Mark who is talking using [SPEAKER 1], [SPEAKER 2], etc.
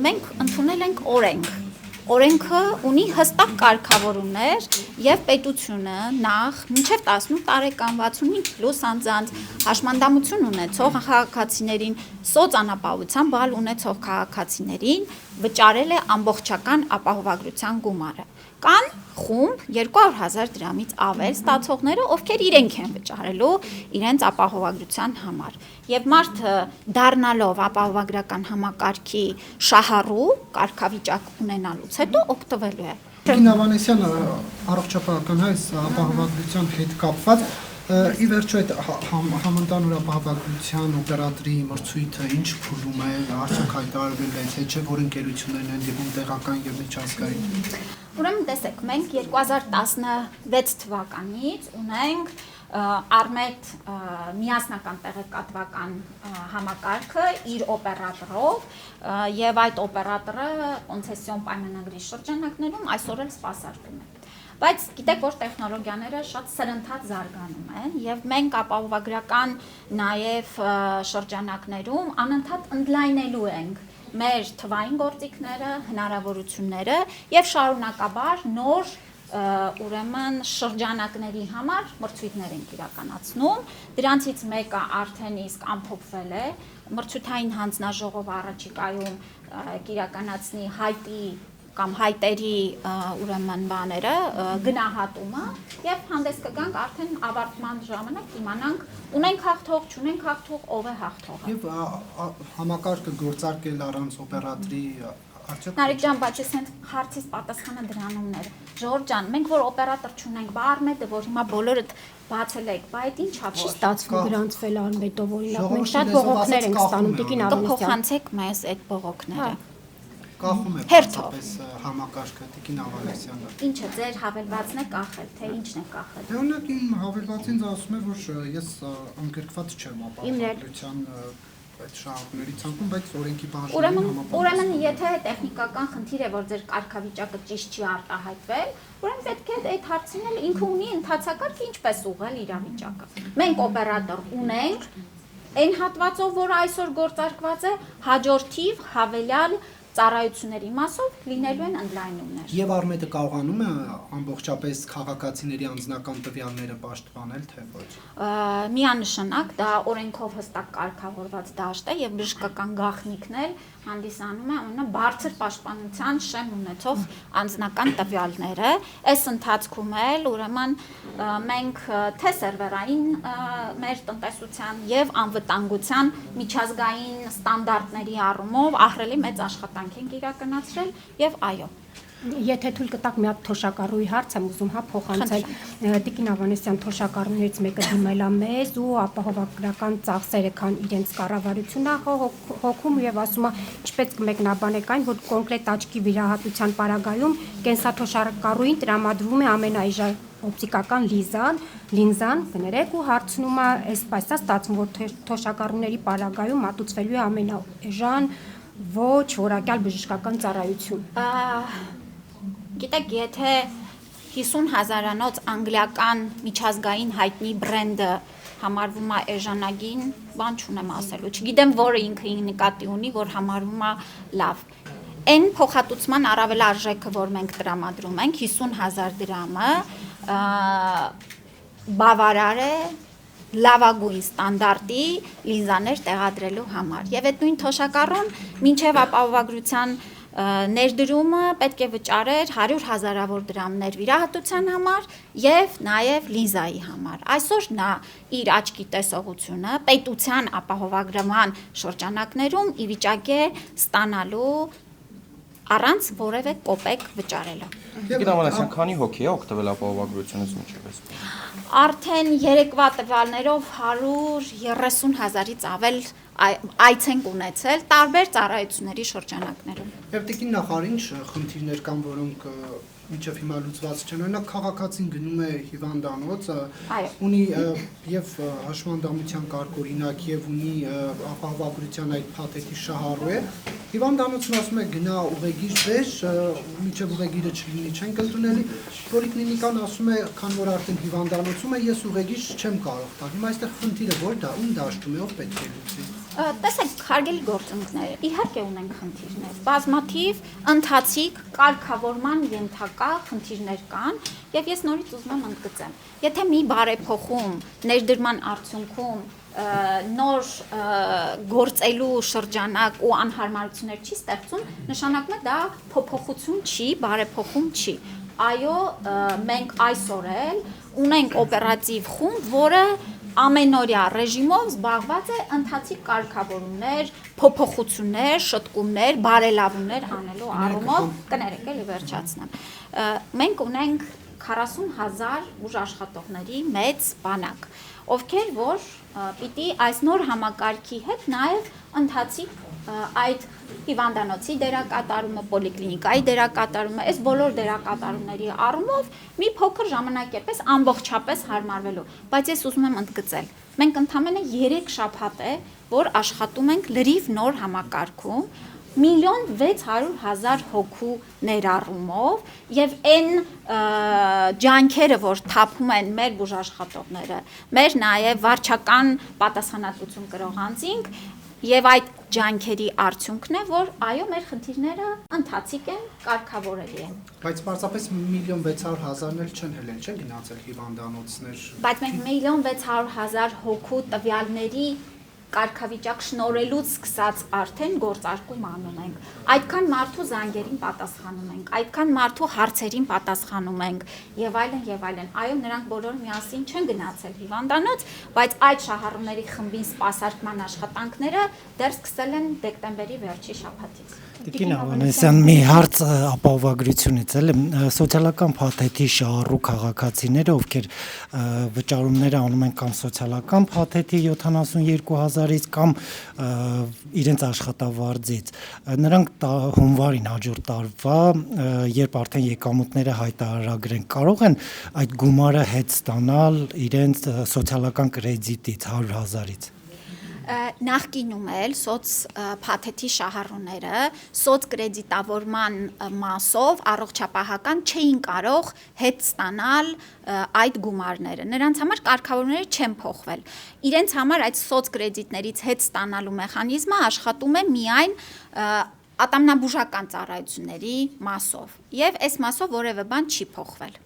[SPEAKER 1] մենք ընդունել ենք օրենք։ Օրենքը ունի հստակ կարգավորումներ եւ պետությունը նախ մինչեւ 18 տարեկան 65+ անձանց հաշմանդամություն ունեցող քաղաքացիներին սոցանապահության բալ ունեցող քաղաքացիներին վճարել է ամբողջական ապահովագրության գումարը։ Կան խումբ 200,000 դրամից ավել ստացողները, ովքեր իրենք են վճարելու իրենց ապահովագրության համար։ Եվ մարդը դառնալով ապահովագրական համակարգի շահառու կարգավիճակ ունենալուց հետո օգտվելու է։
[SPEAKER 2] Տիկին Ավանեսյանը առողջապահական այս ապահովագրության հետ կապված ի վերջո այդ համընդհանուր ապահովագրության օպերատորի մրցույթը ինչ փուլում է, արդյոք հայտարարվել է, թե չէ որ ընկերություններն են եղում տեղական եւ միջազգային։
[SPEAKER 1] Ուրեմն տեսեք, մենք 2016 թվականից ունենք Արմետ միասնական տեղեկատվական համակարգը իր օպերատորով եւ այդ օպերատորը կոնցեսիոն պայմանագրի շրջանակներում այսօր էլ սպասարկում է։ Բայց գիտեք, որ տեխնոլոգիաները շատ սրընթաց զարգանում են եւ մենք ապահովագրական նաեւ շրջանակներում անընդհատ ընդլայնելու ենք մեր թվային գործիքները, հնարավորությունները եւ շարունակաբար նոր ուրեմն շրջանակների համար մրցույթներ ենք իրականացնում։ Դրանցից մեկը արդեն իսկ ամփոփվել է, մրցութային հանձնաժողովը առաջիկայում կիրականացնի հայտի կամ հայտերի ուրեմն բաները, գնահատումը եւ հանդես կգանք արդեն ավարտման ժամանակ իմանանք ունենք հաղթող, չունենք հաղթող, ով է հաղթողը։
[SPEAKER 2] Եվ համակարգը գործարկել առանց օպերատորի արդյոք
[SPEAKER 1] Նարեկ ջան, բայց ես հենց հարցից պատասխանը դրանումն էր։ Ժորժ ջան, մենք որ օպերատոր չունենք, բա Արմետը, որ հիմա բոլորդ բացել եք, բա այդ ինչա՞
[SPEAKER 3] չի ստացվում գրանցվել Արմետով, օրինակ մենք շատ բողոքներ ենք ստանում Տիկին Ավանեսյան։
[SPEAKER 1] Կփոխանցեք մեզ այդ բողոքները։
[SPEAKER 2] Կախում է
[SPEAKER 1] Հերթով
[SPEAKER 2] համակարգը Տիկին Ավանեսյանը։
[SPEAKER 1] Ինչը ձեր հավելվածն է կախել, թե ինչն է կախել։
[SPEAKER 2] Դե օրինակ իմ հավելվածին ասում է, որ ես անկերկված չեմ ապահովագրության այդ շահառուների ցանկում, բայց օրենքի բաժանումն համապատասխան։
[SPEAKER 1] Ուրեմն եթե տեխնիկական խնդիր է, որ ձեր կարգավիճակը ճիշտ չի արտահայտվել, ուրեմն պետք է այդ հարցին էլ ինքը ունի ընթացակարգ ինչպես ուղղել իրավիճակը։ Մենք օպերատոր ունենք, այն հատվածով, որ այսօր գործարկված է, հաջորդիվ հավելյալ ծառայությունների մասով լինելու են ընդլայնումներ։
[SPEAKER 2] Եվ Արմետը կարողանում է ամբողջապես քաղաքացիների անձնական տվյալները պաշտպանել, թե ոչ։
[SPEAKER 1] Միանշանակ դա օրենքով հստակ կարգավորված դաշտ է եւ բժշկական գաղտնիքն էլ հանդիսանում է ամենաբարձր պաշտպանության շեմ ունեցող անձնական տվյալները։ Այս ընթացքում էլ ուրեմն մենք թե սերվերային մեր տնտեսության եւ անվտանգության միջազգային ստանդարտների առումով ահռելի մեծ աշխատանք ենք իրականացրել եւ այո։
[SPEAKER 3] Եթե թույլ կտաք մի հատ թոշակառուի հարց եմ ուզում փոխանցել Տիկին Ավանեսյան թոշակառուներից մեկը դիմել է մեզ ու ապահովագրական ծախսերը քան իրենց կառավարությունն է հոգում եւ ասում է ինչպես կմեկնաբանեք այն որ կոնկրետ աչքի վիրահատության պարագայում կենսաթոշակառուին տրամադրվում է ամենաէժան օպտիկական լինզան կներեք ու հարցնում է այսպես է ստացվում որ թոշակառուների պարագայում մատուցվելու է ամենաէժան ոչ որակյալ բժշկական ծառայություն։
[SPEAKER 1] Գիտեք, եթե 50,000-անոց անգլիական միջազգային հայտնի բրենդը համարվում է էժանագին, բան չունեմ ասելու, չգիտեմ որը ինքը նկատի ունի, որ համարվում է լավ։ Այն փոխհատուցման առավելարժեքը, որ մենք տրամադրում ենք, 50,000 դրամը բավարար է լավագույն ստանդարտի լինզաներ տեղադրելու համար։ Եվ այդ նույն թոշակառուն մինչև ապահովագրության ներդրումը պետք է վճարեր 100,000-ավոր դրամներ վիրահատության համար եւ նաեւ լինզայի համար։ Այսօր նա իր աչքի տեսողությունը պետության ապահովագրման շրջանակներում ի վիճակի է ստանալու առանց որևէ կոպեկ վճարելու։
[SPEAKER 4] Տիկին Ավանեսյան, քանի հոգի է օգտվել ապահովագրությունից մինչև
[SPEAKER 1] Արդեն երեկվա տվյալներով 130,000-ից ավել այց ենք ունեցել տարբեր ծառայությունների շրջանակներում։
[SPEAKER 2] Եվ Տիկին նախարար ինչ խնդիրներ կան, որոնք մինչև հիմա լուծված չեն։ Օրինակ քաղաքացին գնում է հիվանդանոց, ունի եւ հաշմանդամության կարգօրինակ եւ ունի ապահովագրության այդ փաթեթի շահառու է։ Հիվանդանոցն ասում է գնա ուղեգիր բեր, մինչև ուղեգիրը չլինի չենք ընդունելի։ Պոլիկլինիկան ասում է, քան որ արդեն հիվանդանոցում է, ես ուղեգիր չեմ կարող տալ։ Հիմա այստեղ խնդիրը որ դա ում դաշտում է, ով պետք է լուծի։
[SPEAKER 1] Տեսեք, հարգելի գործընկերներ, իհարկե ունենք խնդիրներ։ Բազմաթիվ ընթացիկ կարգավորման ենթակա խնդիրներ կան, եւ ես նորից ուզում եմ ընդգծեմ։ Եթե մի բարեփոխում ներդրման արդյունքում նոր գործելու շրջանակ ու անհարմարություններ չի ստեղծում, նշանակում է դա փոփոխություն չի, բարեփոխում չի։ Այո, մենք այսօր էլ ունենք օպերատիվ խումբ, որը ամենօրյա ռեժիմով զբաղված է ընթացիկ կարգավորումներ, փոփոխություններ, շտկումներ, բարելավումներ անելու առումով, կներեք էլի վերջացնեմ։ Մենք ունենք 40,000 ուժ աշխատողների մեծ բանակ, ովքեր որ պիտի այս նոր համակարգի հետ նաև ընթացիկ այդ հիվանդանոցի դերակատարումը, պոլիկլինիկայի դերակատարումը, այս բոլոր դերակատարումների առումով մի փոքր ժամանակ է պես ամբողջապես հարմարվելու, բայց ես ուզում եմ ընդգծել, մենք ընդամենը 3 շաբաթ է, որ աշխատում ենք լրիվ նոր համակարգում, 1,600,000 հոգու ներառումով եւ այն ջանքերը, որ թափում են մեր բուժաշխատողները, մեր նաեւ վարչական պատասխանատվություն կրող անձինք եւ այդ ջանքերի արդյունքն է, որ այո, մեր խնդիրները ընթացիկ են, կարգավորելի են։
[SPEAKER 2] Բայց պարզապես 1,600,000-ն էլ չեն հելել, չեն գնացել հիվանդանոցներ։
[SPEAKER 1] Բայց մենք 1,600,000 հոգու տվյալների կարգավիճակ շնորհելուց սկսած արդեն գործարկում անում ենք։ Այդքան մարդու զանգերին պատասխանում ենք, այդքան մարդու հարցերին պատասխանում ենք եւ այլն եւ այլն։ Այո, նրանք բոլորը միասին չեն գնացել հիվանդանոց, բայց այդ շահառուների խմբին սպասարկման աշխատանքները դեռ սկսել են դեկտեմբերի վերջի շաբաթից։
[SPEAKER 5] Տիկին Ավանեսյան, մի հարց ապահովագրությունից էլ սոցիալական փաթեթի շահառու քաղաքացիները, ովքեր վճարումները անում են կամ սոցիալական փաթեթի 72,000-ից կամ իրենց աշխատավարձից, նրանք հունվարին հաջորդ տարվա, երբ արդեն եկամուտները հայտարարագրեն, կարող են այդ գումարը հետ ստանալ իրենց սոցիալական կրեդիտից 100,000-ից։
[SPEAKER 1] Նախկինում էլ սոց փաթեթի շահառուները սոց կրեդիտավորման մասով առողջապահական չէին կարող հետ ստանալ այդ գումարները։ Նրանց համար կարգավորումները չեն փոխվել։ Իրենց համար այդ սոց կրեդիտներից հետ ստանալու մեխանիզմը աշխատում է միայն ատամնաբուժական ծառայությունների մասով, եւ այս մասով որևէ բան չի փոխվել։